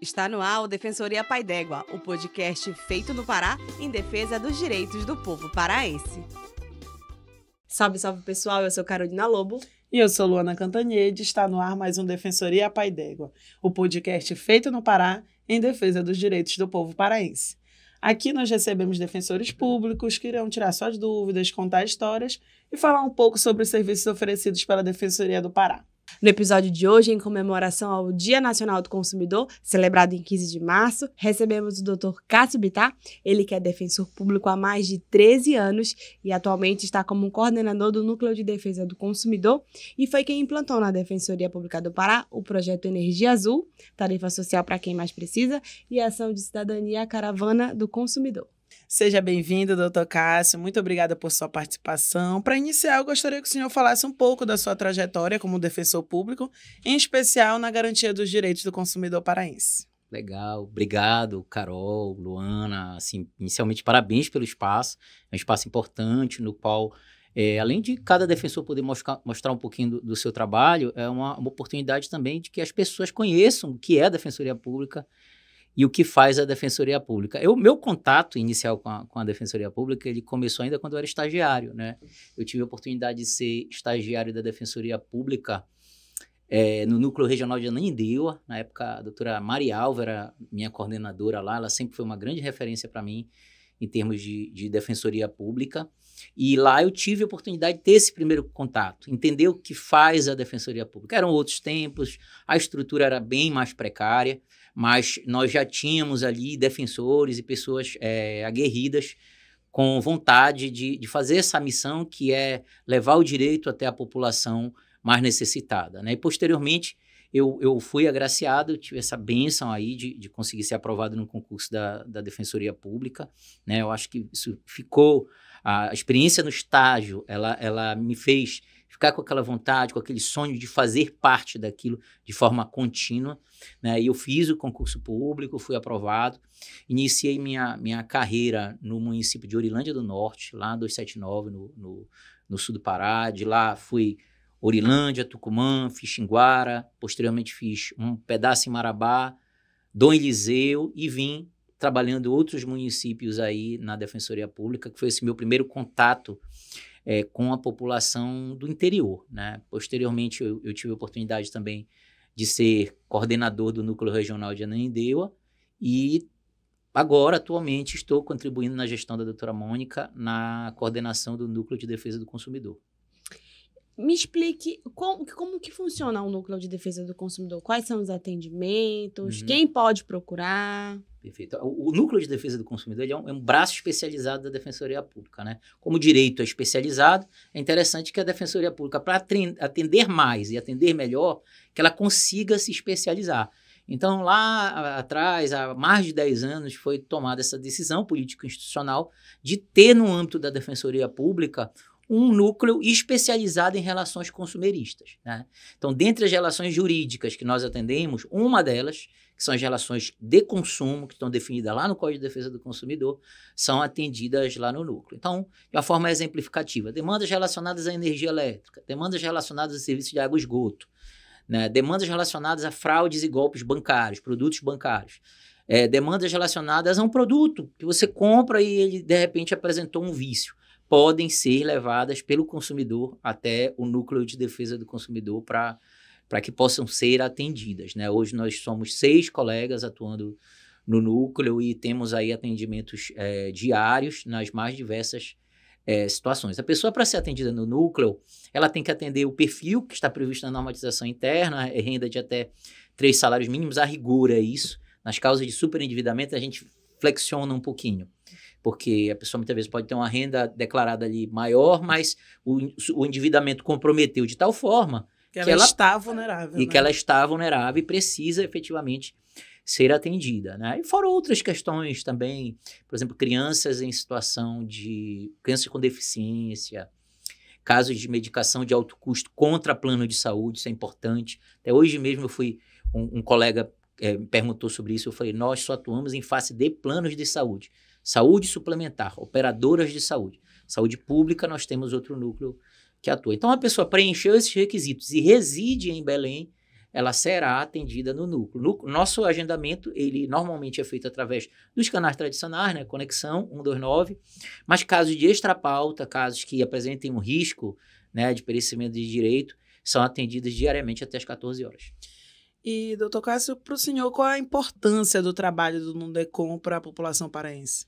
Está no ar o Defensoria Pai d'Égua, o podcast feito no Pará em defesa dos direitos do povo paraense. Salve, salve pessoal, eu sou Carolina Lobo. E eu sou Luana Cantanhede, está no ar mais um Defensoria Pai d'Égua, o podcast feito no Pará em defesa dos direitos do povo paraense. Aqui nós recebemos defensores públicos que irão tirar suas dúvidas, contar histórias e falar um pouco sobre os serviços oferecidos pela Defensoria do Pará. No episódio de hoje, em comemoração ao Dia Nacional do Consumidor, celebrado em 15 de março, recebemos o Dr. Cássio Bittar, ele que é defensor público há mais de 13 anos e atualmente está como coordenador do Núcleo de Defesa do Consumidor e foi quem implantou na Defensoria Pública do Pará o projeto Energia Azul, tarifa social para quem mais precisa, e a ação de cidadania Caravana do Consumidor. Seja bem-vindo, doutor Cássio. Muito obrigada por sua participação. Para iniciar, eu gostaria que o senhor falasse um pouco da sua trajetória como defensor público, em especial na garantia dos direitos do consumidor paraense. Legal, obrigado, Carol, Luana. Assim, inicialmente, parabéns pelo espaço. É um espaço importante no qual, além de cada defensor poder mostrar um pouquinho do seu trabalho, é uma oportunidade também de que as pessoas conheçam o que é a Defensoria Pública e o que faz a Defensoria Pública. Meu contato inicial com a Defensoria Pública, ele começou ainda quando eu era estagiário, né? Eu tive a oportunidade de ser estagiário da Defensoria Pública no Núcleo Regional de Ananindeua. Na época, a doutora Mari Alva era minha coordenadora lá, ela sempre foi uma grande referência para mim em termos de Defensoria Pública. E lá eu tive a oportunidade de ter esse primeiro contato, entender o que faz a Defensoria Pública. Eram outros tempos, a estrutura era bem mais precária, mas nós já tínhamos ali defensores e pessoas aguerridas com vontade de fazer essa missão, que é levar o direito até a população mais necessitada, né? E posteriormente eu fui agraciado, tive essa bênção aí de conseguir ser aprovado no concurso da Defensoria Pública, né? Eu acho que isso ficou, a experiência no estágio, ela me fez ficar com aquela vontade, com aquele sonho de fazer parte daquilo de forma contínua, né? E eu fiz o concurso público, fui aprovado, iniciei minha carreira no município de Orilândia do Norte, lá 279, no sul do Pará. De lá fui Orilândia, Tucumã, fiz Xinguara, posteriormente fiz um pedaço em Marabá, Dom Eliseu e vim trabalhando em outros municípios aí na Defensoria Pública, que foi esse meu primeiro contato com a população do interior, né? Posteriormente, eu tive a oportunidade também de ser coordenador do Núcleo Regional de Ananindeua e agora, atualmente, estou contribuindo na gestão da doutora Mônica na coordenação do Núcleo de Defesa do Consumidor. Me explique como que funciona o Núcleo de Defesa do Consumidor, quais são os atendimentos, quem pode procurar... Perfeito. O Núcleo de Defesa do Consumidor ele é um braço especializado da Defensoria Pública, né? Como o direito é especializado, é interessante que a Defensoria Pública, para atender mais e atender melhor, que ela consiga se especializar. Então, lá atrás, há mais de 10 anos, foi tomada essa decisão político-institucional de ter, no âmbito da Defensoria Pública, um núcleo especializado em relações consumeristas, né? Então, dentre as relações jurídicas que nós atendemos, uma delas, que são as relações de consumo, que estão definidas lá no Código de Defesa do Consumidor, são atendidas lá no núcleo. Então, de uma forma exemplificativa, demandas relacionadas à energia elétrica, demandas relacionadas a serviços de água e esgoto, né? Demandas relacionadas a fraudes e golpes bancários, produtos bancários, demandas relacionadas a um produto que você compra e ele, de repente, apresentou um vício, podem ser levadas pelo consumidor até o Núcleo de Defesa do Consumidor para que possam ser atendidas, né? Hoje nós somos 6 colegas atuando no núcleo e temos aí atendimentos diários nas mais diversas situações. A pessoa, para ser atendida no núcleo, ela tem que atender o perfil que está previsto na normatização interna, renda de até 3 salários mínimos, a rigor é isso. Nas causas de superendividamento, a gente flexiona um pouquinho, porque a pessoa muitas vezes pode ter uma renda declarada ali maior, mas o endividamento comprometeu de tal forma que ela está vulnerável. E que ela está vulnerável e precisa efetivamente ser atendida, né? E fora outras questões também, por exemplo, crianças com deficiência, casos de medicação de alto custo contra plano de saúde, isso é importante. Até hoje mesmo um colega perguntou sobre isso, eu falei, nós só atuamos em face de planos de saúde. Saúde suplementar, operadoras de saúde. Saúde pública, nós temos outro núcleo que atua. Então, a pessoa preencheu esses requisitos e reside em Belém, ela será atendida no núcleo. Nosso agendamento, ele normalmente é feito através dos canais tradicionais, né? Conexão 129, mas casos de extrapauta, casos que apresentem um risco, né, de perecimento de direito, são atendidos diariamente até as 14 horas. E, doutor Cássio, para o senhor, qual é a importância do trabalho do Nudecom para a população paraense?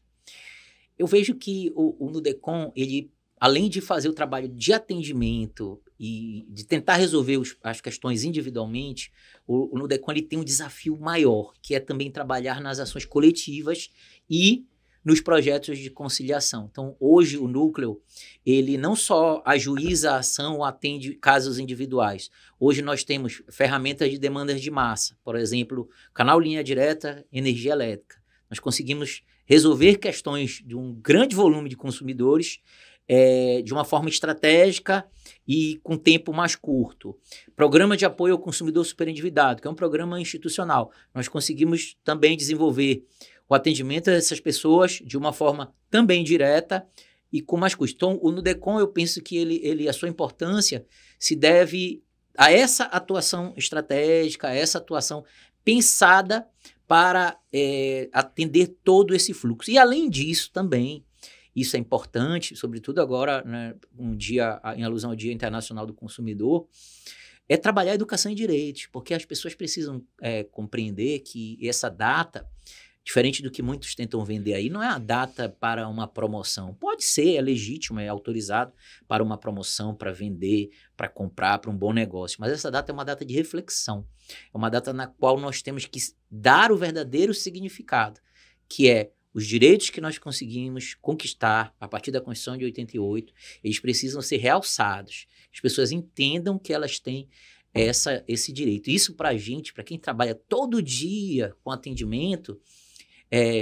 Eu vejo que o Nudecom, ele, além de fazer o trabalho de atendimento e de tentar resolver as questões individualmente, o Nudecom ele tem um desafio maior, que é também trabalhar nas ações coletivas e nos projetos de conciliação. Então, hoje o núcleo, ele não só ajuiza a ação ou atende casos individuais. Hoje nós temos ferramentas de demandas de massa, por exemplo, canal linha direta, energia elétrica. Nós conseguimos resolver questões de um grande volume de consumidores de uma forma estratégica e com tempo mais curto. Programa de apoio ao consumidor superendividado, que é um programa institucional. Nós conseguimos também desenvolver o atendimento a essas pessoas de uma forma também direta e com mais custo. Então, o Nudecom, eu penso que a sua importância se deve a essa atuação estratégica, a essa atuação pensada para atender todo esse fluxo. E, além disso, também, isso é importante, sobretudo agora, né, em alusão ao Dia Internacional do Consumidor, é trabalhar a educação em direitos, porque as pessoas precisam compreender que essa data, diferente do que muitos tentam vender aí, não é a data para uma promoção. Pode ser, é legítimo, é autorizado para uma promoção, para vender, para comprar, para um bom negócio. Mas essa data é uma data de reflexão. É uma data na qual nós temos que dar o verdadeiro significado, que é os direitos que nós conseguimos conquistar a partir da Constituição de 88, eles precisam ser realçados. As pessoas entendam que elas têm esse direito. Isso para a gente, para quem trabalha todo dia com atendimento,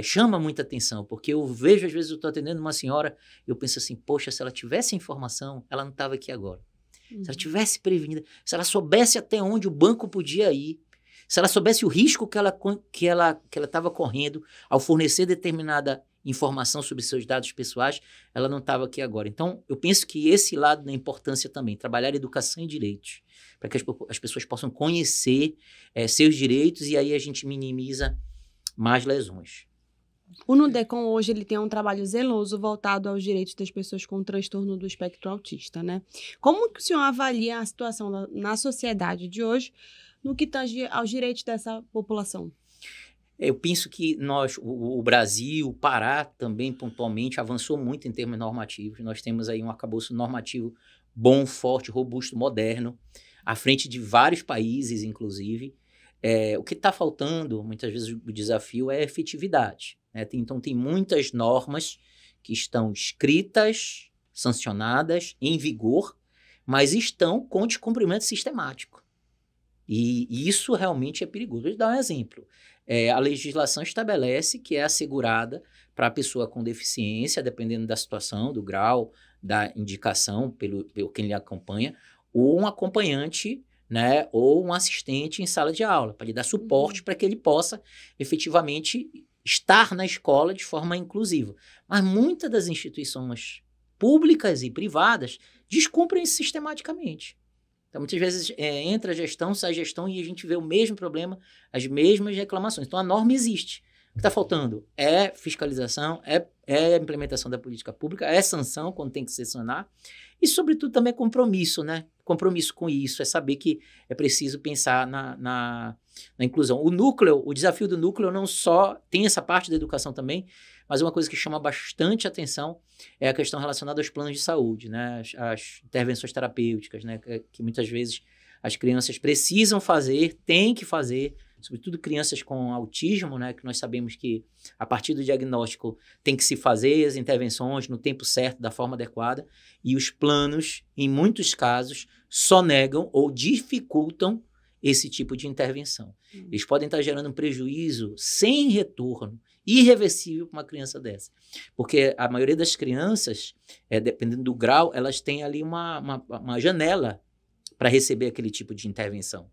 chama muita atenção, porque eu vejo, às vezes, eu estou atendendo uma senhora, eu penso assim, poxa, se ela tivesse informação, ela não estava aqui agora. Se ela tivesse prevenida, se ela soubesse até onde o banco podia ir, se ela soubesse o risco que ela estava correndo ao fornecer determinada informação sobre seus dados pessoais, ela não estava aqui agora. Então, eu penso que esse lado da importância também, trabalhar educação e direitos, para que as pessoas possam conhecer seus direitos e aí a gente minimiza mais lesões. O Nudecom hoje ele tem um trabalho zeloso voltado aos direitos das pessoas com transtorno do espectro autista, né? Como que o senhor avalia a situação na sociedade de hoje no que tange aos direitos dessa população? Eu penso que o Brasil, o Pará também pontualmente avançou muito em termos normativos. Nós temos aí um arcabouço normativo bom, forte, robusto, moderno, à frente de vários países, inclusive. O que está faltando, muitas vezes, o desafio é a efetividade, né? Então, tem muitas normas que estão escritas, sancionadas, em vigor, mas estão com descumprimento sistemático. E isso realmente é perigoso. Vou dar um exemplo. A legislação estabelece que é assegurada para a pessoa com deficiência, dependendo da situação, do grau, da indicação pelo quem lhe acompanha, ou um acompanhante, né, ou um assistente em sala de aula, para lhe dar suporte para que ele possa efetivamente estar na escola de forma inclusiva. Mas muitas das instituições públicas e privadas descumprem isso sistematicamente. Então, muitas vezes entra a gestão, sai a gestão e a gente vê o mesmo problema, as mesmas reclamações. Então, a norma existe. O que está faltando é fiscalização, é implementação da política pública, é sanção quando tem que sancionar e, sobretudo, também compromisso, né? Compromisso com isso, é saber que é preciso pensar na inclusão. O desafio do núcleo não só tem essa parte da educação também, mas uma coisa que chama bastante atenção é a questão relacionada aos planos de saúde, né? As intervenções terapêuticas, né? Que muitas vezes as crianças precisam fazer, têm que fazer, sobretudo crianças com autismo, né? Que nós sabemos que a partir do diagnóstico tem que se fazer as intervenções no tempo certo, da forma adequada, e os planos, em muitos casos, só negam ou dificultam esse tipo de intervenção. Eles podem estar gerando um prejuízo sem retorno, irreversível para uma criança dessa. Porque a maioria das crianças, dependendo do grau, elas têm ali uma janela para receber aquele tipo de intervenção,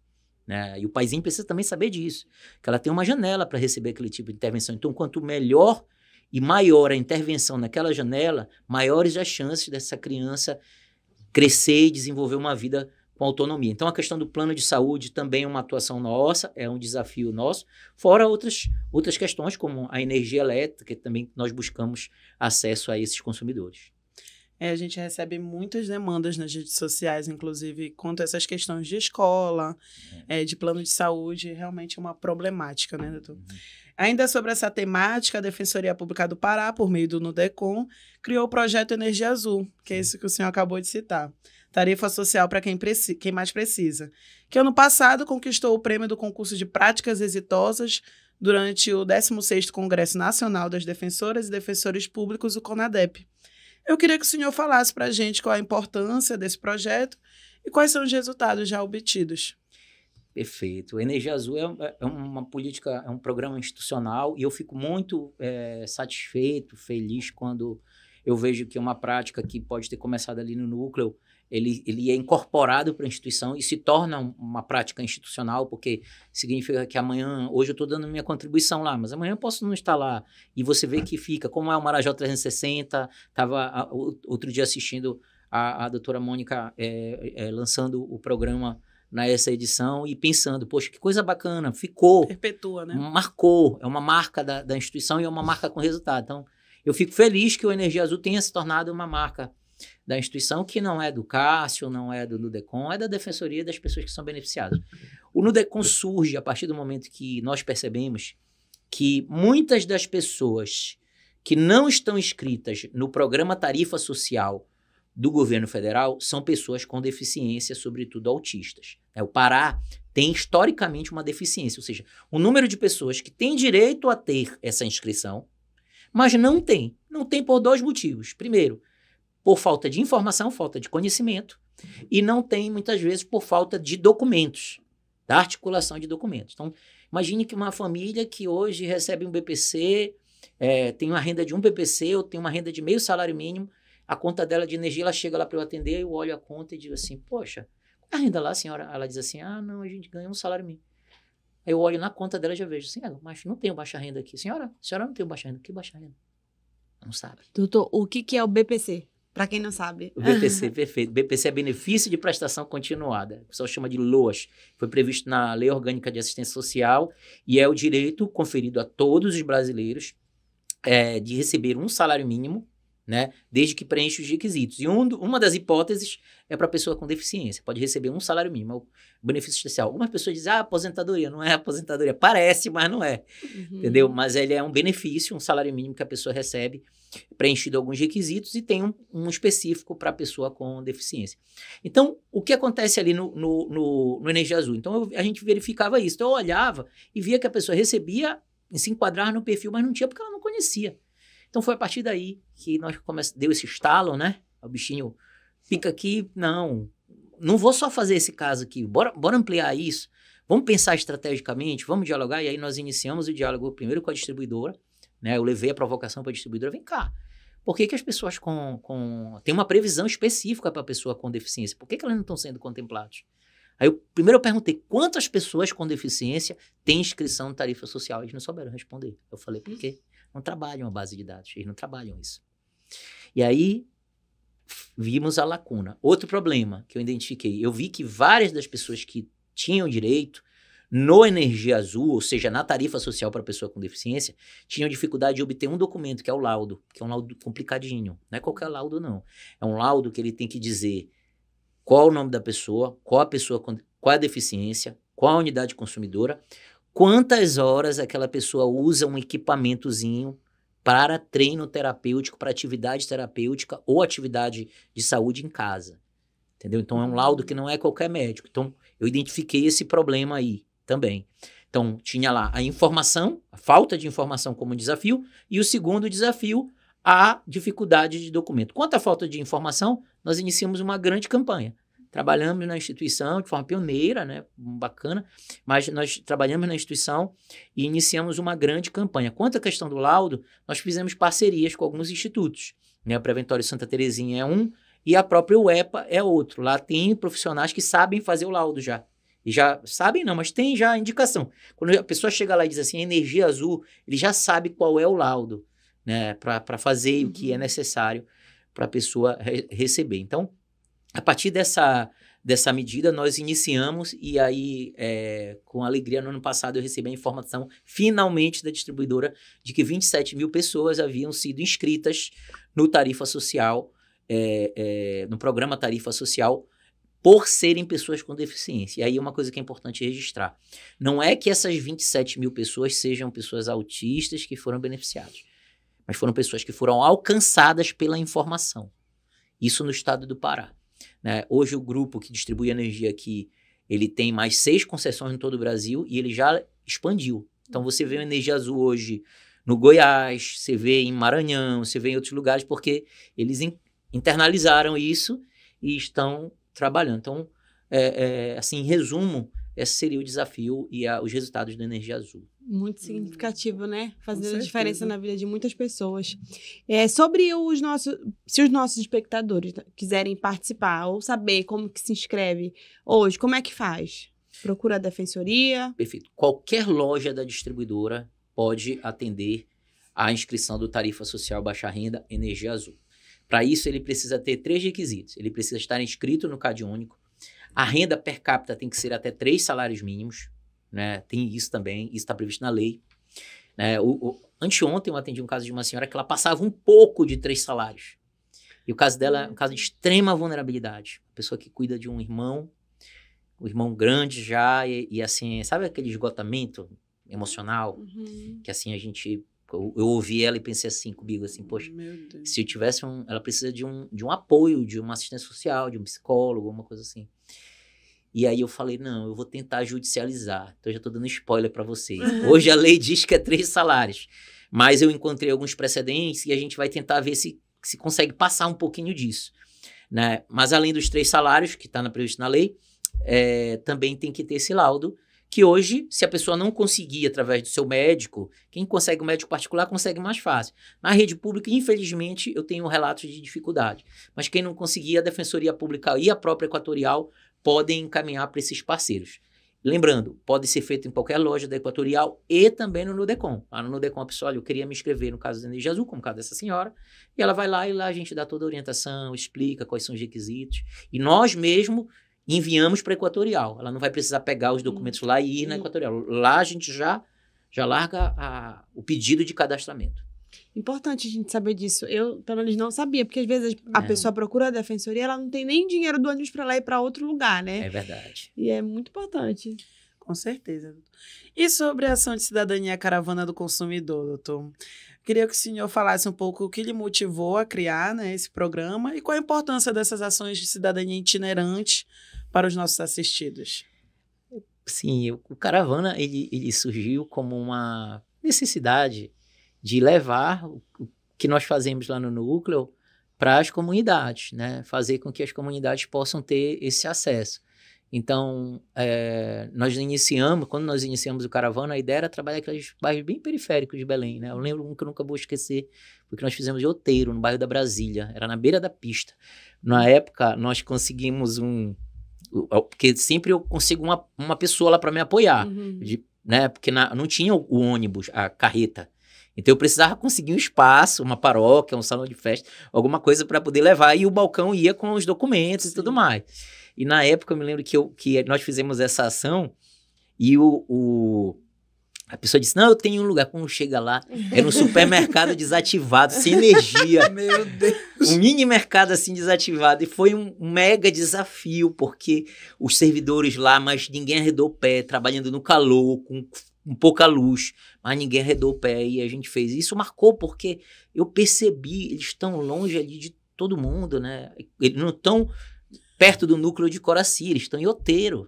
né? E o paizinho precisa também saber disso, que ela tem uma janela para receber aquele tipo de intervenção. Então, quanto melhor e maior a intervenção naquela janela, maiores as chances dessa criança crescer e desenvolver uma vida com autonomia. Então, a questão do plano de saúde também é uma atuação nossa, é um desafio nosso, fora outras questões, como a energia elétrica, que também nós buscamos acesso a esses consumidores. A gente recebe muitas demandas nas redes sociais, inclusive, quanto a essas questões de escola, de plano de saúde, realmente é uma problemática, né, doutor? Ainda sobre essa temática, a Defensoria Pública do Pará, por meio do Nudecom, criou o projeto Energia Azul, que é esse que o senhor acabou de citar. Tarifa social para quem mais precisa, que ano passado conquistou o prêmio do concurso de práticas exitosas durante o 16º Congresso Nacional das Defensoras e Defensores Públicos, o CONADEP. Eu queria que o senhor falasse para a gente qual a importância desse projeto e quais são os resultados já obtidos. Perfeito. O Energia Azul é uma política, é um programa institucional e eu fico muito satisfeito, feliz quando eu vejo que uma prática que pode ter começado ali no núcleo, ele é incorporado para a instituição e se torna uma prática institucional, porque significa que hoje eu estou dando minha contribuição lá, mas amanhã eu posso não estar lá. E você vê que fica, como é o Marajó 360, estava outro dia assistindo a doutora Mônica lançando o programa nessa edição e pensando, poxa, que coisa bacana, ficou. Perpetua, né? Marcou, é uma marca da instituição e é uma marca com resultado. Então, eu fico feliz que o Energia Azul tenha se tornado uma marca da instituição que não é do Cássio, não é do Nudecom, é da Defensoria das pessoas que são beneficiadas. O Nudecom surge a partir do momento que nós percebemos que muitas das pessoas que não estão inscritas no programa Tarifa Social do governo federal são pessoas com deficiência, sobretudo autistas. O Pará tem historicamente uma deficiência, ou seja, o número de pessoas que têm direito a ter essa inscrição, mas não tem. Não tem por dois motivos. Primeiro, por falta de informação, falta de conhecimento, e não tem, muitas vezes, por falta de documentos, da articulação de documentos. Então, imagine que uma família que hoje recebe um BPC, tem uma renda de um BPC, ou tem uma renda de meio salário mínimo, a conta dela de energia, ela chega lá para eu atender, eu olho a conta e digo assim, poxa, qual é a renda lá, senhora? Ela diz assim, não, a gente ganha um salário mínimo. Aí eu olho na conta dela e já vejo assim, mas não tenho baixa renda aqui. Senhora, a senhora não tem baixa renda. Que baixa renda? Não sabe. Doutor, o que é o BPC? Para quem não sabe. O BPC, perfeito. BPC é Benefício de Prestação Continuada. O pessoal chama de LOAS. Foi previsto na Lei Orgânica de Assistência Social e é o direito conferido a todos os brasileiros de receber um salário mínimo, né, desde que preencha os requisitos. E uma das hipóteses é para a pessoa com deficiência. Pode receber um salário mínimo, é o benefício especial. Algumas pessoas dizem, aposentadoria. Não é aposentadoria. Parece, mas não é. Entendeu? Mas ele é um benefício, um salário mínimo que a pessoa recebe, preenchido alguns requisitos, e tem um específico para a pessoa com deficiência. Então, o que acontece ali no Energia Azul? Então, a gente verificava isso. Então, eu olhava e via que a pessoa recebia e se enquadrava no perfil, mas não tinha porque ela não conhecia. Então, foi a partir daí que nós deu esse estalo, né? O bichinho fica aqui, não vou só fazer esse caso aqui, bora ampliar isso, vamos pensar estrategicamente, vamos dialogar, e aí nós iniciamos o diálogo primeiro com a distribuidora, né? Eu levei a provocação para a distribuidora, vem cá, por que as pessoas tem uma previsão específica para a pessoa com deficiência, por que elas não estão sendo contempladas? Aí primeiro eu perguntei, quantas pessoas com deficiência têm inscrição no Tarifa Social? Eles não souberam responder. Eu falei, por quê? Não trabalham a base de dados, eles não trabalham isso. E aí, vimos a lacuna. Outro problema que eu identifiquei, eu vi que várias das pessoas que tinham direito no Energia Azul, ou seja, na tarifa social para pessoa com deficiência, tinham dificuldade de obter um documento, que é o laudo, que é um laudo complicadinho. Não é qualquer laudo, não. É um laudo que ele tem que dizer qual o nome da pessoa, qual a deficiência, qual a unidade consumidora, quantas horas aquela pessoa usa um equipamentozinho para treino terapêutico, para atividade terapêutica ou atividade de saúde em casa. Entendeu? Então, é um laudo que não é qualquer médico. Então, eu identifiquei esse problema aí também. Então, tinha lá a informação, a falta de informação como desafio, e o segundo desafio, a dificuldade de documento. Quanto à falta de informação, nós iniciamos uma grande campanha. Trabalhamos na instituição de forma pioneira, né, bacana, mas nós trabalhamos na instituição e iniciamos uma grande campanha. Quanto à questão do laudo, nós fizemos parcerias com alguns institutos, né, o Preventório Santa Terezinha é um e a própria UEPA é outro. Lá tem profissionais que sabem fazer o laudo já. E já sabem não, mas tem já a indicação. Quando a pessoa chega lá e diz assim, Energia Azul, ele já sabe qual é o laudo, né, para fazer o que é necessário para a pessoa receber. Então, a partir dessa medida, nós iniciamos e aí, com alegria, no ano passado eu recebi a informação, finalmente, da distribuidora, de que 27 mil pessoas haviam sido inscritas no Tarifa Social, no programa Tarifa Social, por serem pessoas com deficiência. E aí uma coisa que é importante registrar. Não é que essas 27 mil pessoas sejam pessoas autistas que foram beneficiadas, mas foram pessoas que foram alcançadas pela informação. Isso no estado do Pará. Né? Hoje o grupo que distribui energia aqui, ele tem mais 6 concessões em todo o Brasil e ele já expandiu. Então você vê a Energia Azul hoje no Goiás, você vê em Maranhão, você vê em outros lugares, porque eles internalizaram isso e estão trabalhando. Então, assim, em resumo, esse seria o desafio e os resultados da Energia Azul. Muito significativo, né? Fazendo certeza. diferença na vida de muitas pessoas. Sobre se os nossos espectadores quiserem participar ou saber como que se inscreve hoje, como é que faz? Procura a defensoria? Perfeito. Qualquer loja da distribuidora pode atender a inscrição do Tarifa Social Baixa Renda Energia Azul. Para isso, ele precisa ter 3 requisitos. Ele precisa estar inscrito no CadÚnico. A renda per capita tem que ser até 3 salários mínimos. Né? Tem isso também, isso está previsto na lei. Anteontem eu atendi um caso de uma senhora que ela passava um pouco de 3 salários. E o caso dela é um caso de extrema vulnerabilidade. A pessoa que cuida de um irmão grande já, e assim, sabe aquele esgotamento emocional? Uhum. Que assim eu ouvi ela e pensei assim comigo, assim, poxa, se eu tivesse ela precisa de um apoio, de uma assistência social, de um psicólogo, uma coisa assim. E aí eu falei, não, eu vou tentar judicializar. Então eu já estou dando spoiler para vocês. Hoje a lei diz que é 3 salários, mas eu encontrei alguns precedentes e a gente vai tentar ver se consegue passar um pouquinho disso. Né? Mas além dos 3 salários, que está previsto na lei, também tem que ter esse laudo, que hoje, se a pessoa não conseguir através do seu médico, quem consegue o médico particular consegue mais fácil. Na rede pública, infelizmente, eu tenho relatos de dificuldade. Mas quem não conseguir, a Defensoria Pública e a própria Equatorial podem encaminhar para esses parceiros. Lembrando, pode ser feito em qualquer loja da Equatorial e também no Nudecom. Lá no Nudecom, a pessoa, olha, eu queria me inscrever no caso da Energia Azul, como o caso dessa senhora, e ela vai lá e lá a gente dá toda a orientação, explica quais são os requisitos. E nós mesmo enviamos para a Equatorial. Ela não vai precisar pegar os documentos lá e ir na Equatorial. Lá a gente já larga o pedido de cadastramento. Importante a gente saber disso. Eu, pelo menos, não sabia, porque às vezes a pessoa procura a defensoria, ela não tem nem dinheiro do ônibus para lá e para outro lugar, né? É verdade. E é muito importante. Com certeza. E sobre a ação de cidadania Caravana do Consumidor, doutor? Queria que o senhor falasse um pouco o que lhe motivou a criar, né, esse programa e qual a importância dessas ações de cidadania itinerante para os nossos assistidos. Sim, o Caravana ele surgiu como uma necessidade de levar o que nós fazemos lá no núcleo para as comunidades, né? Fazer com que as comunidades possam ter esse acesso. Então, quando nós iniciamos o Caravana, a ideia era trabalhar aqueles bairros bem periféricos de Belém, né? Eu lembro um que eu nunca vou esquecer, porque nós fizemos de Outeiro, no bairro da Brasília, era na beira da pista. Na época, nós conseguimos porque sempre eu consigo uma pessoa lá para me apoiar, né? Porque não tinha o ônibus, a carreta. Então eu precisava conseguir um espaço, uma paróquia, um salão de festa, alguma coisa para poder levar, e o balcão ia com os documentos e tudo mais. E na época eu me lembro que nós fizemos essa ação e a pessoa disse, não, eu tenho um lugar. Quando chega lá, era um supermercado desativado, sem energia. Meu Deus! Um mini mercado assim desativado. E foi um mega desafio, porque os servidores lá, mas ninguém arredou o pé, trabalhando no calor, com pouca luz, mas ninguém arredou o pé e a gente fez. Isso marcou porque eu percebi, eles estão longe ali de todo mundo, né? Eles não estão perto do núcleo de Coraci, eles estão em Outeiro,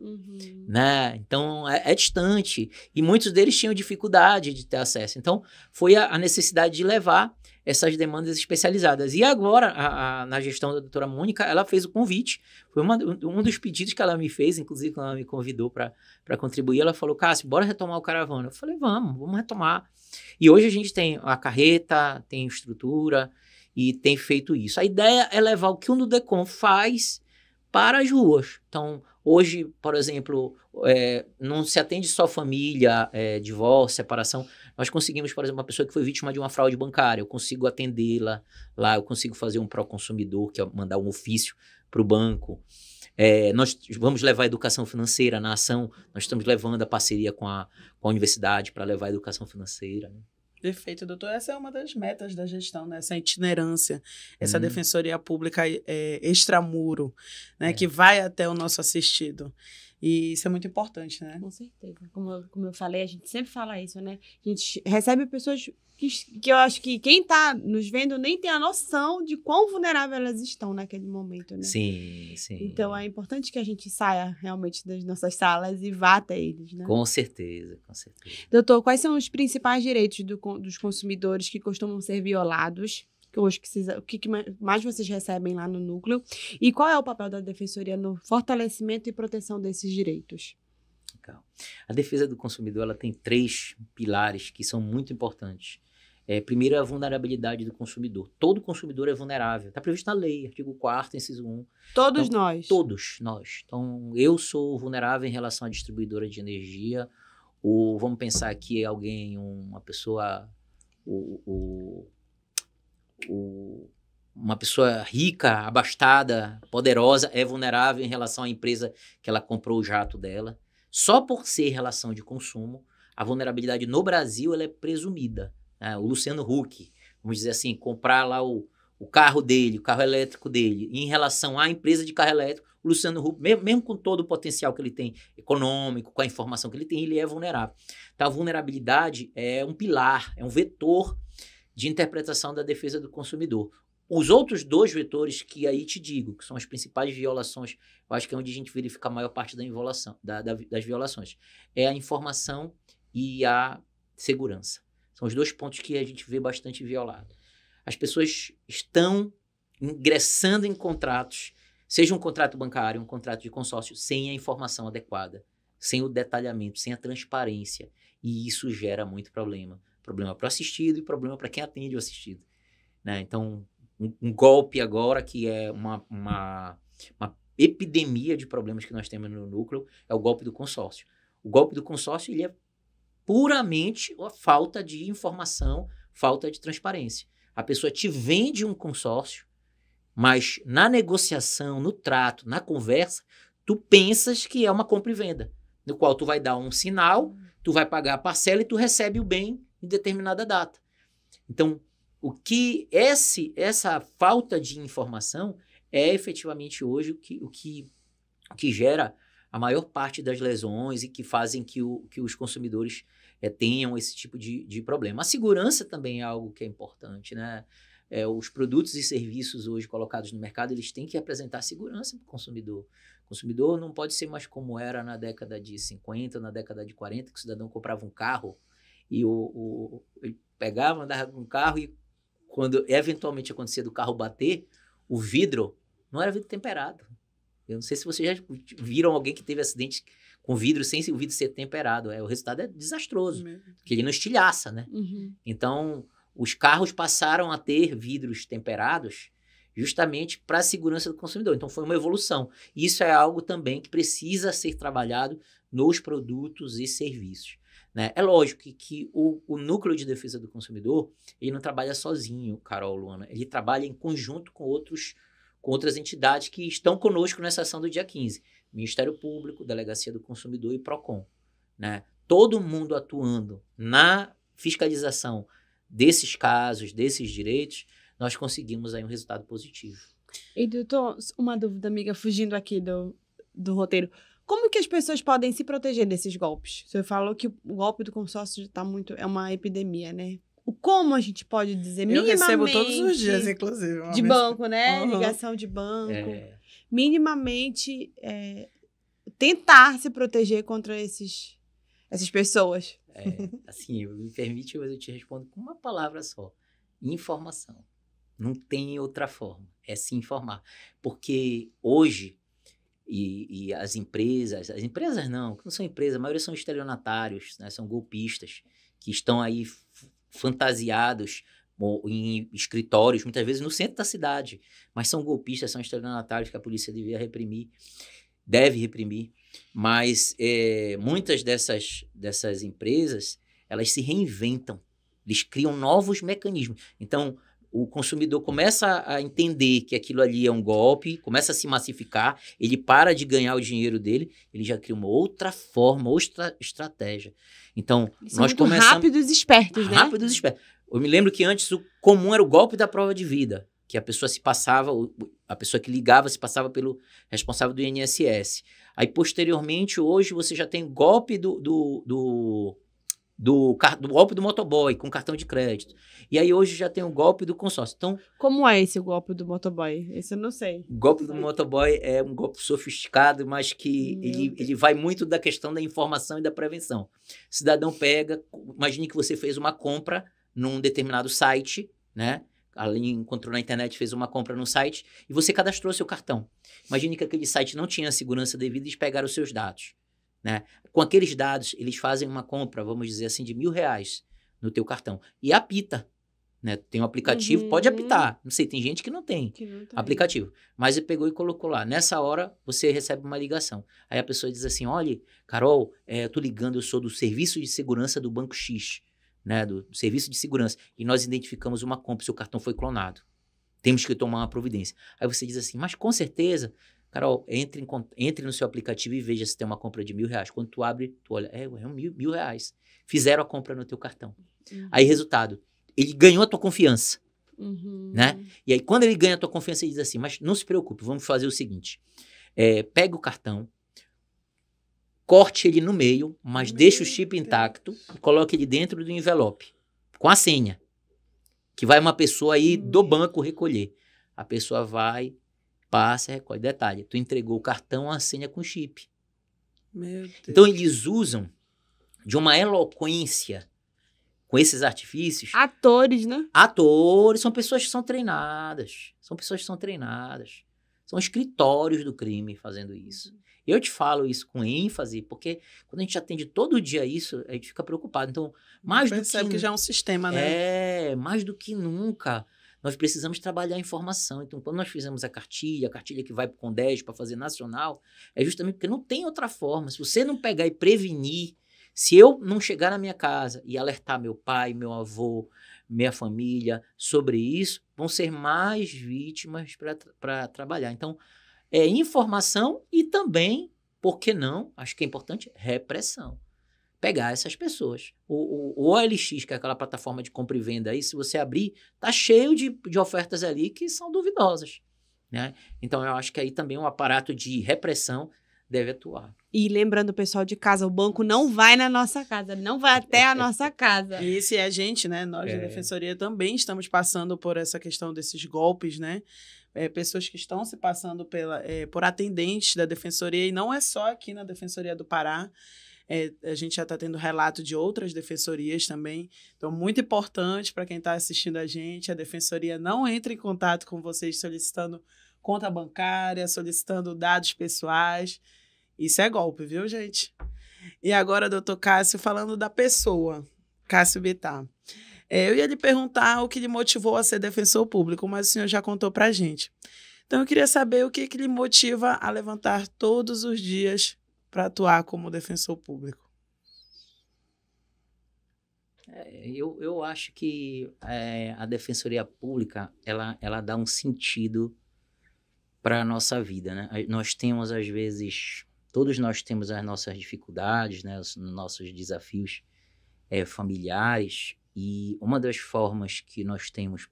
né? Então é distante, e muitos deles tinham dificuldade de ter acesso. Então foi a necessidade de levar essas demandas especializadas. E agora, na gestão da doutora Mônica, ela fez o convite, foi um dos pedidos que ela me fez, inclusive quando ela me convidou para contribuir, ela falou, Cássio, bora retomar o Caravana. Eu falei, vamos retomar. E hoje a gente tem a carreta, tem estrutura e tem feito isso. A ideia é levar o que o Nudecom faz para as ruas. Então, hoje, por exemplo, não se atende só família, divórcio, separação. Nós conseguimos, por exemplo, uma pessoa que foi vítima de uma fraude bancária, eu consigo atendê-la lá, eu consigo fazer um pró-consumidor, que é mandar um ofício para o banco. Nós vamos levar a educação financeira na ação, nós estamos levando a parceria com a universidade para levar a educação financeira, né? Perfeito, doutor. Essa é uma das metas da gestão, né? Essa itinerância, essa defensoria pública extramuro, né? Que vai até o nosso assistido. E isso é muito importante, né? Com certeza. Como eu falei, a gente sempre fala isso, né? A gente recebe pessoas que eu acho que quem está nos vendo nem tem a noção de quão vulnerável elas estão naquele momento, né? Sim. Então, é importante que a gente saia realmente das nossas salas e vá até eles, né? Com certeza. Doutor, quais são os principais direitos dos consumidores que costumam ser violados? O que mais vocês recebem lá no núcleo? E qual é o papel da Defensoria no fortalecimento e proteção desses direitos? Legal. A defesa do consumidor ela tem 3 pilares que são muito importantes. Primeiro é a vulnerabilidade do consumidor. Todo consumidor é vulnerável. Está previsto na lei, artigo 4º, inciso 1. Todos então, nós? Todos nós. Então, eu sou vulnerável em relação à distribuidora de energia, ou vamos pensar que alguém, uma pessoa... uma pessoa rica, abastada, poderosa, é vulnerável em relação à empresa que ela comprou o jato dela. Só por ser relação de consumo, a vulnerabilidade no Brasil ela é presumida. Né? O Luciano Huck, vamos dizer assim, comprar lá o carro dele, o carro elétrico dele, em relação à empresa de carro elétrico, o Luciano Huck, mesmo com todo o potencial que ele tem econômico, com a informação que ele é vulnerável. Então, a vulnerabilidade é um pilar, é um vetor de interpretação da defesa do consumidor. Os outros 2 vetores que aí te digo, que são as principais violações, eu acho que é onde a gente verifica a maior parte das violações, é a informação e a segurança. São os 2 pontos que a gente vê bastante violado. As pessoas estão ingressando em contratos, seja um contrato bancário, um contrato de consórcio, sem a informação adequada, sem o detalhamento, sem a transparência. E isso gera muito problema. Problema para o assistido e problema para quem atende o assistido. Né? Então, um golpe agora que é uma epidemia de problemas que nós temos no núcleo é o golpe do consórcio. O golpe do consórcio ele é puramente a falta de informação, falta de transparência. A pessoa te vende um consórcio, mas na negociação, no trato, na conversa, tu pensas que é uma compra e venda, no qual tu vai dar um sinal, tu vai pagar a parcela e tu recebe o bem em determinada data. Então, essa falta de informação é efetivamente hoje o que gera a maior parte das lesões e que fazem que os consumidores tenham esse tipo de problema. A segurança também é algo que é importante, né? Os produtos e serviços hoje colocados no mercado, eles têm que apresentar segurança para o consumidor. O consumidor não pode ser mais como era na década de 50, na década de 40, que o cidadão comprava um carro e ele pegava, andava com o carro e quando eventualmente acontecia do carro bater, o vidro não era vidro temperado. Eu não sei se vocês já viram alguém que teve acidente com vidro sem o vidro ser temperado. O resultado é desastroso, porque ele não estilhaça, né? Uhum. Então, os carros passaram a ter vidros temperados justamente para a segurança do consumidor. Então, foi uma evolução. Isso é algo também que precisa ser trabalhado nos produtos e serviços. Né? É lógico que o núcleo de defesa do consumidor, ele não trabalha sozinho, Carol, Luana. Ele trabalha em conjunto com outras entidades que estão conosco nessa ação do dia 15. Ministério Público, Delegacia do Consumidor e PROCON. Né? Todo mundo atuando na fiscalização desses casos, desses direitos, nós conseguimos aí um resultado positivo. E, doutor, uma dúvida, amiga, fugindo aqui do roteiro. Como que as pessoas podem se proteger desses golpes? Você falou que o golpe do consórcio é uma epidemia, né? Como a gente pode dizer minimamente... Eu recebo todos os dias, inclusive. De banco, né? Uhum. Ligação de banco. Minimamente tentar se proteger contra essas pessoas. Assim, me permite, mas eu te respondo com uma palavra só. Informação. Não tem outra forma. É se informar. Porque hoje... E as empresas não são empresas, a maioria são estelionatários, né? São golpistas que estão aí fantasiados em escritórios, muitas vezes no centro da cidade, mas são golpistas, são estelionatários que a polícia deve reprimir, mas muitas dessas empresas, elas se reinventam, eles criam novos mecanismos. Então, o consumidor começa a entender que aquilo ali é um golpe, começa a se massificar, ele para de ganhar o dinheiro dele, ele já cria uma outra forma, outra estratégia. Então, Eles nós são muito começamos... rápidos e espertos, né? Rápidos e espertos. Eu me lembro que antes o comum era o golpe da prova de vida, que a pessoa se passava, a pessoa que ligava se passava pelo responsável do INSS. Aí, posteriormente, hoje você já tem o golpe do golpe do motoboy com cartão de crédito. E aí hoje já tem o golpe do consórcio. Então, Como é esse golpe do motoboy? Esse eu não sei. o golpe do motoboy é um golpe sofisticado, mas que ele vai muito da questão da informação e da prevenção. O cidadão pega, imagine que você fez uma compra num determinado site, né? Ali encontrou na internet, fez uma compra no site e você cadastrou seu cartão. Imagine que aquele site não tinha a segurança devida e eles pegaram os seus dados, né? Com aqueles dados, eles fazem uma compra, vamos dizer assim, de R$1.000 no teu cartão. E apita, né? Tem um aplicativo, pode apitar. Não sei, tem gente que não tem aplicativo. Mas ele pegou e colocou lá. Nessa hora, você recebe uma ligação. Aí a pessoa diz assim, olha, Carol, eu tô ligando, eu sou do Serviço de Segurança do Banco X, né? Do Serviço de Segurança. E nós identificamos uma compra, seu cartão foi clonado. Temos que tomar uma providência. Aí você diz assim, mas com certeza... Carol, entre no seu aplicativo e veja se tem uma compra de R$1.000. Quando tu abre, tu olha, é R$1.000. Fizeram a compra no teu cartão. Aí, resultado, ele ganhou a tua confiança, né? E aí, quando ele ganha a tua confiança, ele diz assim, mas não se preocupe, vamos fazer o seguinte, pega o cartão, corte ele no meio, mas deixa o chip intacto e coloque ele dentro do envelope, com a senha, que vai uma pessoa aí do banco recolher. A pessoa vai... passa, recolhe. Detalhe, tu entregou o cartão, a senha com chip. Meu Deus. Então, eles usam de uma eloquência com esses artifícios. Atores, né? Atores, são pessoas que são treinadas. São escritórios do crime fazendo isso. Eu te falo isso com ênfase, porque quando a gente atende todo dia isso, a gente fica preocupado. Então, mais do que... Percebe que já é um sistema, né? Mais do que nunca... Nós precisamos trabalhar a informação. Então, quando nós fizemos a cartilha que vai para o CONDES para fazer nacional, é justamente porque não tem outra forma. Se você não pegar e prevenir, se eu não chegar na minha casa e alertar meu pai, meu avô, minha família sobre isso, vão ser mais vítimas para trabalhar. Então, é informação e também, por que não, acho que é importante, repressão. Pegar essas pessoas. O OLX, que é aquela plataforma de compra e venda aí, se você abrir, tá cheio de ofertas ali que são duvidosas, né? Então, eu acho que aí também um aparato de repressão deve atuar. E lembrando o pessoal de casa, o banco não vai na nossa casa, não vai até a nossa casa. E se a gente, né, nós da Defensoria também estamos passando por essa questão desses golpes, né? Pessoas que estão se passando por atendentes da Defensoria, e não é só aqui na Defensoria do Pará. A gente já está tendo relato de outras defensorias também. Então, muito importante para quem está assistindo a gente, a Defensoria não entra em contato com vocês solicitando conta bancária, solicitando dados pessoais. Isso é golpe, viu, gente? E agora, doutor Cássio, falando da pessoa, Cássio Bittar. Eu ia lhe perguntar o que lhe motivou a ser defensor público, mas o senhor já contou para a gente. Então, eu queria saber o que lhe motiva a levantar todos os dias para atuar como defensor público. Eu acho que a Defensoria Pública, ela dá um sentido para a nossa vida, né? Nós temos, às vezes, todos nós temos as nossas dificuldades, né? Os nossos desafios familiares, e uma das formas que nós temos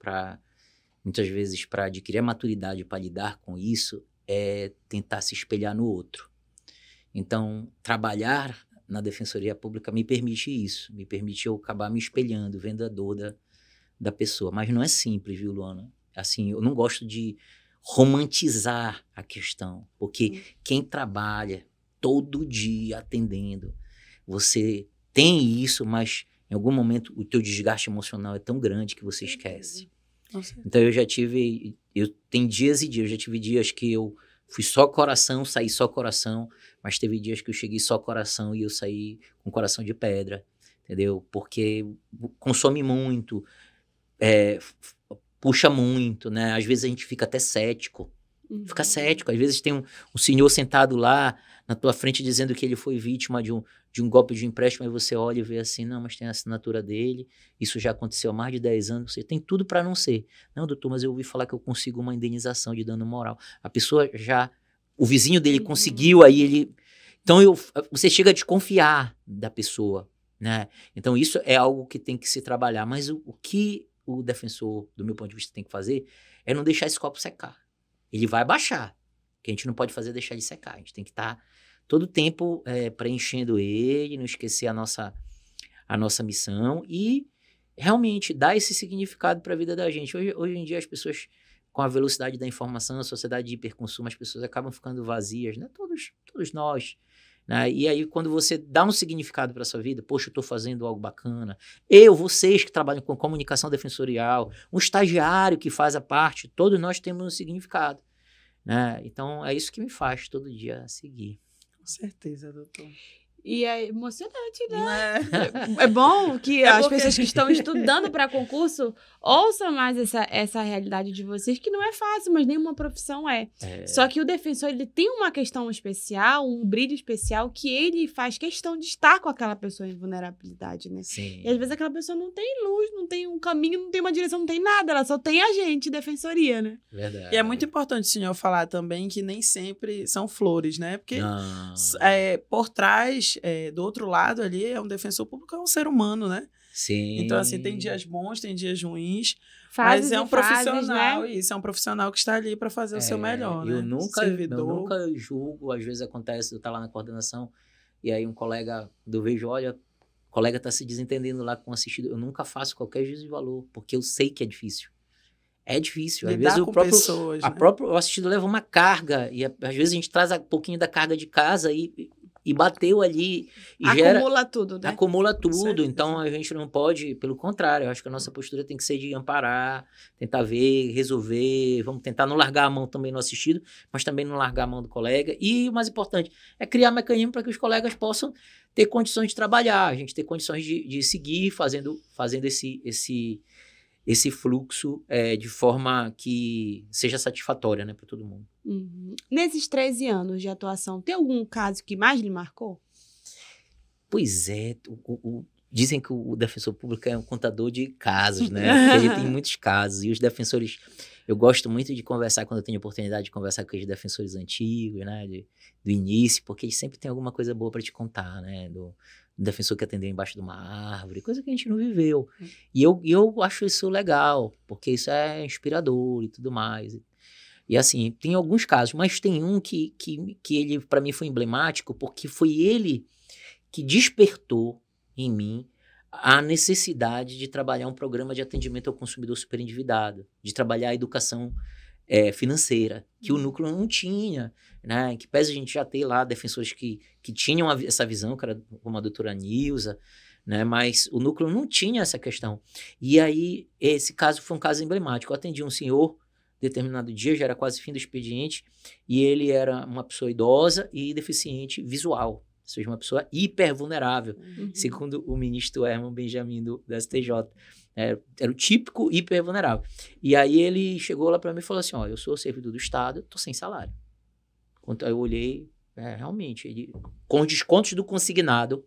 muitas vezes, para adquirir a maturidade para lidar com isso, é tentar se espelhar no outro. Então, trabalhar na Defensoria Pública me permite isso, me permite eu acabar me espelhando, vendo a dor da pessoa. Mas não é simples, viu, Luana? Assim, eu não gosto de romantizar a questão, porque quem trabalha todo dia atendendo, você tem isso, mas em algum momento o teu desgaste emocional é tão grande que você esquece. Nossa. Então, tem dias e dias, eu já tive dias que eu fui só coração, saí só coração, mas teve dias que eu cheguei só coração e eu saí com coração de pedra, entendeu? Porque consome muito, puxa muito, né? Às vezes a gente fica até cético, às vezes tem um senhor sentado lá na tua frente dizendo que ele foi vítima de um golpe de empréstimo, aí você olha e vê assim, não, mas tem a assinatura dele, isso já aconteceu há mais de 10 anos, você tem tudo para não ser. Não, doutor, mas eu ouvi falar que eu consigo uma indenização de dano moral. A pessoa o vizinho dele conseguiu, aí ele... Então, você chega a desconfiar da pessoa, né? Então, isso é algo que tem que se trabalhar. Mas o que o defensor, do meu ponto de vista, tem que fazer é não deixar esse copo secar. Ele vai baixar. O que a gente não pode fazer é deixar ele secar. A gente tem que estar todo o tempo preenchendo ele, não esquecer a nossa missão e realmente dar esse significado para a vida da gente. Hoje em dia, as pessoas, com a velocidade da informação, a sociedade de hiperconsumo, as pessoas acabam ficando vazias, né? Todos nós. Né? E aí, quando você dá um significado para a sua vida, poxa, eu estou fazendo algo bacana. Vocês que trabalham com comunicação defensorial, um estagiário que faz a parte, todos nós temos um significado. Né? Então, é isso que me faz todo dia seguir. Com certeza, doutor. E é emocionante, né? É bom que as pessoas que estão estudando para concurso ouçam mais essa realidade de vocês, que não é fácil, mas nenhuma profissão é. Só que o defensor, ele tem uma questão especial, um brilho especial, que ele faz questão de estar com aquela pessoa em vulnerabilidade, né? Sim. E às vezes aquela pessoa não tem luz, não tem um caminho, não tem uma direção, não tem nada, ela só tem a gente, defensoria, né? Verdade. E é muito importante o senhor falar também que nem sempre são flores, né? Porque por trás, do outro lado ali, é um defensor público, é um ser humano, né? Sim. Então, assim, tem dias bons, tem dias ruins, Fases mas é um fases, profissional, né? Isso, é um profissional que está ali para fazer o seu melhor, né? Eu nunca julgo, às vezes acontece, eu estar lá na coordenação, e aí um colega vejo, olha, o colega está se desentendendo lá com o assistido, eu nunca faço qualquer juízo de valor, porque eu sei que é difícil. É difícil. Às vezes o assistido leva uma carga, e às vezes a gente traz um pouquinho da carga de casa e bateu ali. E acumula tudo, né? Acumula tudo. Então, a gente não pode... Pelo contrário, eu acho que a nossa postura tem que ser de amparar, tentar ver, resolver. Vamos tentar não largar a mão também no assistido, mas também não largar a mão do colega. E o mais importante é criar mecanismo para que os colegas possam ter condições de trabalhar, a gente ter condições de seguir fazendo esse fluxo de forma que seja satisfatória, né, para todo mundo. Uhum. Nesses 13 anos de atuação, tem algum caso que mais lhe marcou? Pois é, dizem que o defensor público é um contador de casos, né? Porque ele tem muitos casos, e os defensores... Eu gosto muito de conversar, quando eu tenho oportunidade de conversar com os defensores antigos, né, do início, porque eles sempre têm alguma coisa boa para te contar, né, do defensor que atendeu embaixo de uma árvore, coisa que a gente não viveu. E eu acho isso legal, porque isso é inspirador e tudo mais. E assim, tem alguns casos, mas tem um que ele, para mim, foi emblemático, porque foi ele que despertou em mim a necessidade de trabalhar um programa de atendimento ao consumidor superendividado, de trabalhar a educação financeira, que o núcleo não tinha, né? Que pese a gente já ter lá defensores que tinham essa visão, que era como a doutora Nilza, né? Mas o núcleo não tinha essa questão. E aí, esse caso foi um caso emblemático. Eu atendi um senhor, determinado dia, já era quase fim do expediente, e ele era uma pessoa idosa e deficiente visual, ou seja, uma pessoa hipervulnerável, segundo o ministro Herman Benjamin do STJ. Era o típico hipervulnerável. E aí ele chegou lá para mim e falou assim, eu sou servidor do Estado, tô sem salário. Aí eu olhei, realmente, ele, com os descontos do consignado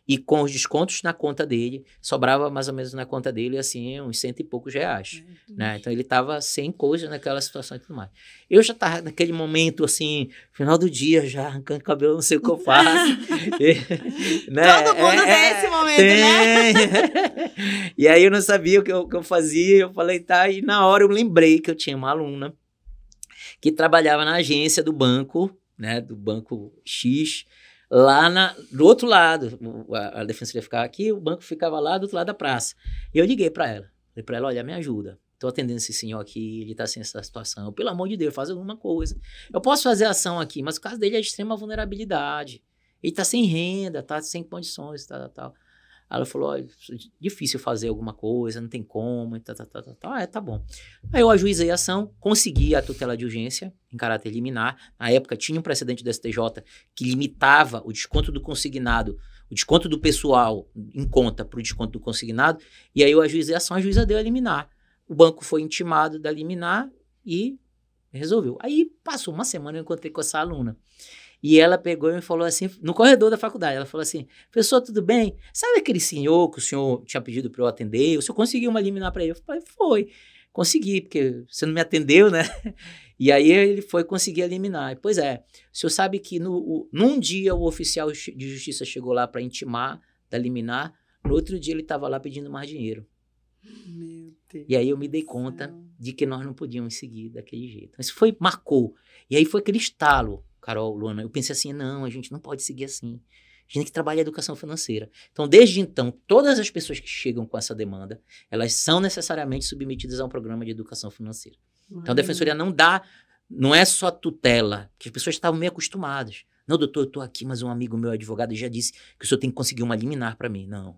e com os descontos na conta dele, sobrava mais ou menos na conta dele, assim, uns 100 e poucos reais. Né? Então, ele estava sem coisa naquela situação e tudo mais. Eu já estava naquele momento, assim, final do dia, já arrancando cabelo, não sei o que eu faço. Né? Todo mundo tem esse momento, né? E aí, eu não sabia o que eu fazia, eu falei, tá, e na hora eu lembrei que eu tinha uma aluna que trabalhava na agência do banco, né, do Banco X, lá do outro lado. A defensoria ficava aqui, o banco ficava lá do outro lado da praça. E eu liguei para ela. Falei para ela, olha, me ajuda. Estou atendendo esse senhor aqui, ele está sem essa situação. Pelo amor de Deus, faz alguma coisa. Eu posso fazer ação aqui, mas o caso dele é de extrema vulnerabilidade. Ele está sem renda, está sem condições, tal. Ela falou, olha, difícil fazer alguma coisa, não tem como, tal. Tá bom. Aí eu ajuizei a ação, consegui a tutela de urgência em caráter liminar. Na época tinha um precedente do STJ que limitava o desconto do consignado, o desconto do pessoal em conta para o desconto do consignado, e aí eu ajuizei a ação, a juíza deu a liminar. O banco foi intimado da liminar e resolveu. Aí passou uma semana, eu encontrei com essa aluna. E ela pegou e me falou assim, no corredor da faculdade, ela falou assim, professor, tudo bem? Sabe aquele senhor que o senhor tinha pedido para eu atender? O senhor conseguiu uma liminar para ele? Eu falei, foi, consegui, porque você não me atendeu, né? E aí ele foi conseguir eliminar. Pois é, o senhor sabe que num dia o oficial de justiça chegou lá para intimar da liminar, no outro dia ele estava lá pedindo mais dinheiro. Meu Deus. E aí eu me dei conta de que nós não podíamos seguir daquele jeito. Isso marcou. E aí foi aquele estalo, Carol, Luana. Eu pensei assim, não, a gente não pode seguir assim. A gente tem que trabalhar a educação financeira. Então, desde então, todas as pessoas que chegam com essa demanda, elas são necessariamente submetidas a um programa de educação financeira. Então, a defensoria não é só tutela, que as pessoas estavam meio acostumadas. Não, doutor, eu estou aqui, mas um amigo meu advogado já disse que o senhor tem que conseguir uma liminar para mim. Não.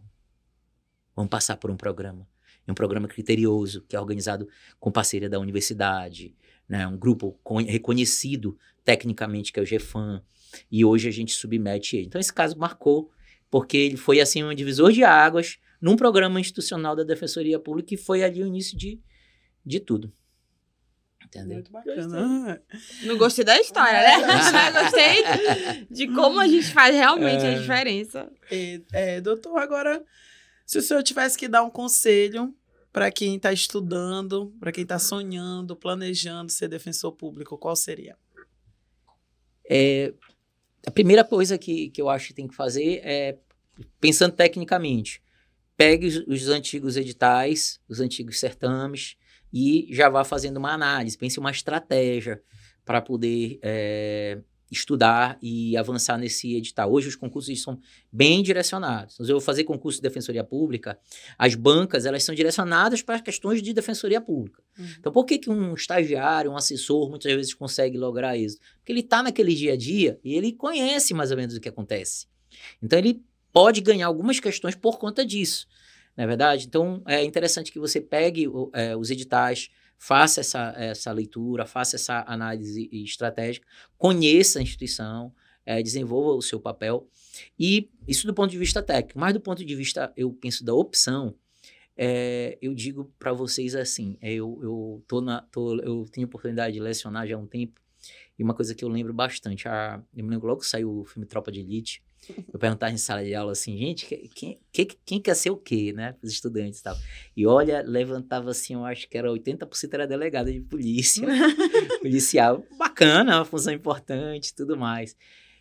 Vamos passar por um programa. É um programa criterioso, que é organizado com parceria da universidade, né? Um grupo reconhecido tecnicamente, que é o GEFAM, e hoje a gente submete ele. Então, esse caso marcou, porque ele foi assim um divisor de águas num programa institucional da Defensoria Pública, e foi ali o início de tudo. Entendeu? Muito bacana. Não gostei da história, né? Mas gostei de como a gente faz realmente a diferença. Doutor, agora, se o senhor tivesse que dar um conselho para quem está estudando, para quem está sonhando, planejando ser defensor público, qual seria? A primeira coisa que eu acho que tem que fazer é, pensando tecnicamente, pegue os antigos editais, os antigos certames, e já vá fazendo uma análise, pense uma estratégia para poder estudar e avançar nesse edital. Hoje os concursos são bem direcionados. Então, se eu vou fazer concurso de defensoria pública, as bancas elas são direcionadas para questões de defensoria pública. Então, por que um estagiário, um assessor, muitas vezes consegue lograr isso? Porque ele está naquele dia a dia e ele conhece mais ou menos o que acontece. Então, ele pode ganhar algumas questões por conta disso. Não é verdade? Então, é interessante que você pegue os editais, faça essa leitura, faça essa análise estratégica, conheça a instituição, desenvolva o seu papel. E isso do ponto de vista técnico. Mas do ponto de vista, eu penso, da opção, eu digo para vocês assim, eu tenho oportunidade de lecionar já há um tempo, e uma coisa que eu lembro bastante, eu me lembro logo que saiu o filme Tropa de Elite, eu perguntava em sala de aula assim, gente, quem quer ser o quê, né? Os estudantes e tal. E olha, levantava assim, eu acho que era 80% era delegado de polícia, policial. Bacana, uma função importante e tudo mais.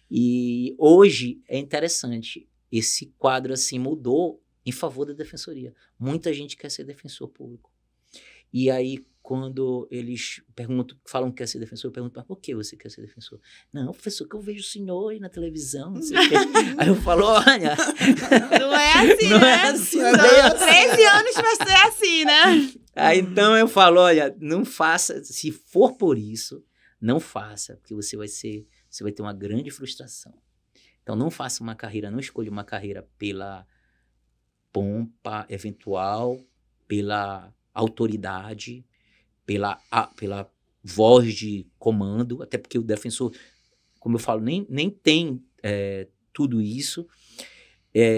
E hoje é interessante, esse quadro assim mudou em favor da defensoria. Muita gente quer ser defensor público. E aí, quando eles falam que quer ser defensor, eu pergunto, mas por que você quer ser defensor? Não, professor, que eu vejo o senhor aí na televisão, não sei o quê. Aí eu falo, olha... Não é assim, não né? É assim, não, 13 anos vai ser assim, né? Aí, então, eu falo, olha, não faça, se for por isso, não faça, porque você vai ter uma grande frustração. Então, não faça uma carreira, não escolha uma carreira pela pompa eventual, pela autoridade, pela voz de comando, até porque o defensor, como eu falo, nem tem tudo isso.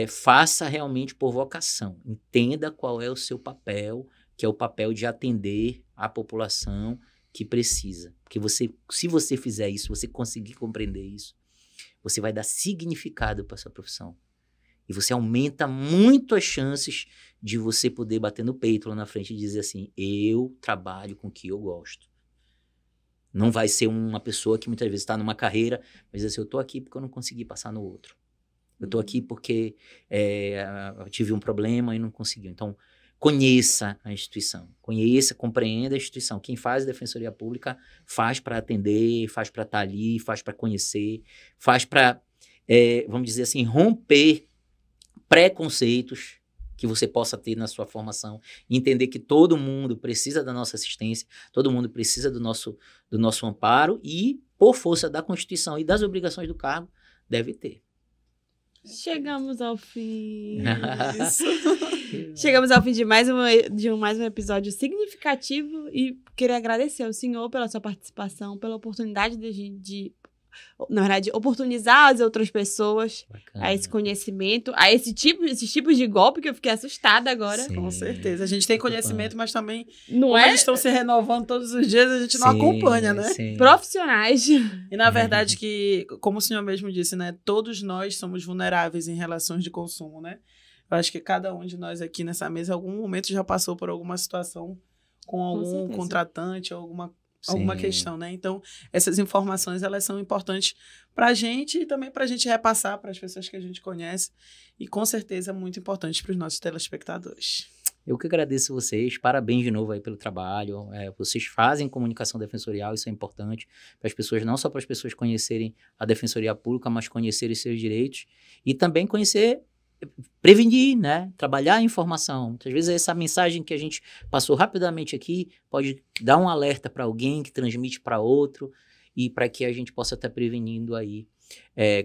Faça realmente por vocação. Entenda qual é o seu papel, que é o papel de atender a população que precisa. Porque se você fizer isso, você conseguir compreender isso, você vai dar significado para a sua profissão. E você aumenta muito as chances de você poder bater no peito lá na frente e dizer assim, eu trabalho com o que eu gosto. Não vai ser uma pessoa que muitas vezes está numa carreira, mas diz assim, eu estou aqui porque eu não consegui passar no outro. Eu estou aqui porque eu tive um problema e não consegui. Então, conheça a instituição. Compreenda a instituição. Quem faz a Defensoria Pública faz para atender, faz para estar ali, faz para conhecer, faz para, vamos dizer assim, romper preconceitos que você possa ter na sua formação, entender que todo mundo precisa da nossa assistência, todo mundo precisa do nosso amparo e, por força da Constituição e das obrigações do cargo, deve ter. Chegamos ao fim. Chegamos ao fim de mais um episódio significativo e queria agradecer ao senhor pela sua participação, pela oportunidade de na verdade, oportunizar as outras pessoas Bacana. a esse conhecimento, a esses tipos de golpe que eu fiquei assustada agora. Sim. Com certeza. A gente tem conhecimento, mas também, Não como é? eles estão se renovando todos os dias, a gente não Sim, acompanha, né? sim. Profissionais. E na verdade que, como o senhor mesmo disse, né, todos nós somos vulneráveis em relações de consumo, né? Eu acho que cada um de nós aqui nessa mesa, em algum momento já passou por alguma situação com algum certeza. contratante ou alguma Sim. questão, né? Então, essas informações, elas são importantes para a gente e também para a gente repassar para as pessoas que a gente conhece e, com certeza, muito importante para os nossos telespectadores. Eu que agradeço vocês, parabéns de novo aí pelo trabalho, vocês fazem comunicação defensorial, isso é importante para as pessoas, não só para as pessoas conhecerem a Defensoria Pública, mas conhecerem seus direitos e também prevenir, né? Trabalhar a informação. Muitas vezes essa mensagem que a gente passou rapidamente aqui pode dar um alerta para alguém que transmite para outro e para que a gente possa estar prevenindo aí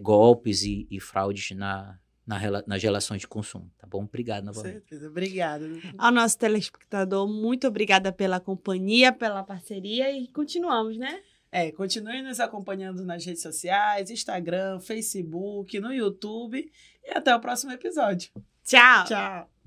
golpes e fraudes nas relações de consumo, tá bom? Obrigado Com novamente. certeza. Obrigada. Ao nosso telespectador, muito obrigada pela companhia, pela parceria e continuamos, né? Continue nos acompanhando nas redes sociais, Instagram, Facebook, no YouTube e até o próximo episódio. Tchau! Tchau!